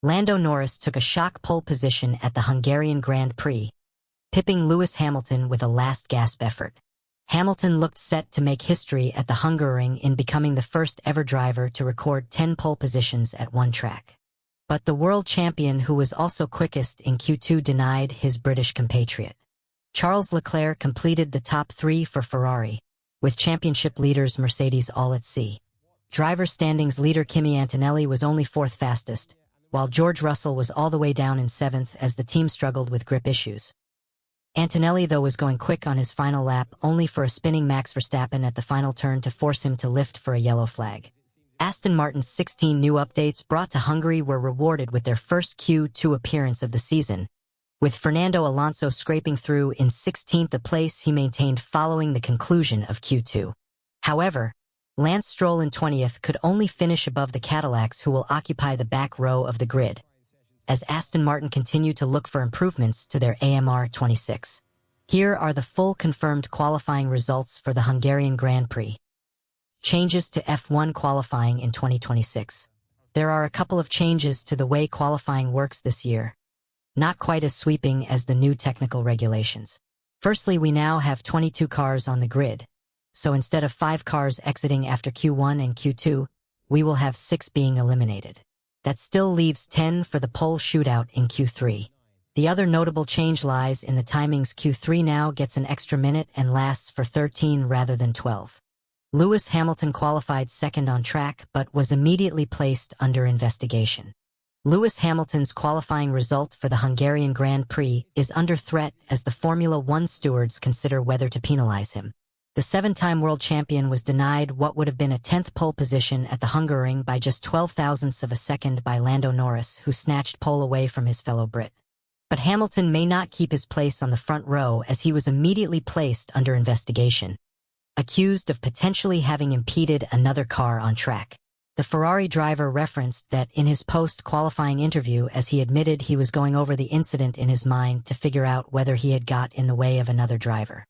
Lando Norris took a shock pole position at the Hungarian Grand Prix, pipping Lewis Hamilton with a last-gasp effort. Hamilton looked set to make history at the Hungaroring in becoming the first ever driver to record 10 pole positions at one track. But the world champion, who was also quickest in Q2, denied his British compatriot. Charles Leclerc completed the top 3 for Ferrari, with championship leaders Mercedes all at sea. Driver standings leader Kimi Antonelli was only 4th fastest, while George Russell was all the way down in 7th as the team struggled with grip issues. Antonelli, though, was going quick on his final lap, only for a spinning Max Verstappen at the final turn to force him to lift for a yellow flag. Aston Martin's 16 new updates brought to Hungary were rewarded with their first Q2 appearance of the season, with Fernando Alonso scraping through in 16th, a place he maintained following the conclusion of Q2. However, Lance Stroll in 20th could only finish above the Cadillacs, who will occupy the back row of the grid, as Aston Martin continue to look for improvements to their AMR 26. Here are the full confirmed qualifying results for the Hungarian Grand Prix. Changes to F1 qualifying in 2026. There are a couple of changes to the way qualifying works this year, not quite as sweeping as the new technical regulations. Firstly, we now have 22 cars on the grid, so instead of 5 cars exiting after Q1 and Q2, we will have 6 being eliminated. That still leaves 10 for the pole shootout in Q3. The other notable change lies in the timings. Q3 now gets an extra minute and lasts for 13 rather than 12. Lewis Hamilton qualified 2nd on track but was immediately placed under investigation. Lewis Hamilton's qualifying result for the Hungarian Grand Prix is under threat as the Formula One stewards consider whether to penalize him. The 7-time world champion was denied what would have been a 10th pole position at the Hungaroring by just 12 thousandths of a second by Lando Norris, who snatched pole away from his fellow Brit. But Hamilton may not keep his place on the front row as he was immediately placed under investigation, accused of potentially having impeded another car on track. The Ferrari driver referenced that in his post-qualifying interview, as he admitted he was going over the incident in his mind to figure out whether he had got in the way of another driver.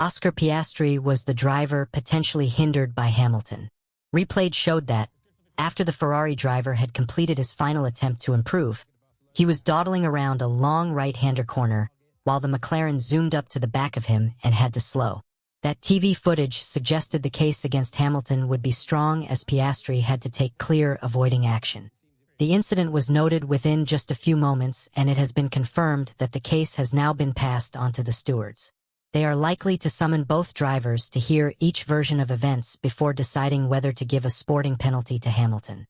Oscar Piastri was the driver potentially hindered by Hamilton. Replayed showed that, after the Ferrari driver had completed his final attempt to improve, he was dawdling around a long right-hander corner while the McLaren zoomed up to the back of him and had to slow. That TV footage suggested the case against Hamilton would be strong, as Piastri had to take clear avoiding action. The incident was noted within just a few moments, and it has been confirmed that the case has now been passed on to the stewards. They are likely to summon both drivers to hear each version of events before deciding whether to give a sporting penalty to Hamilton.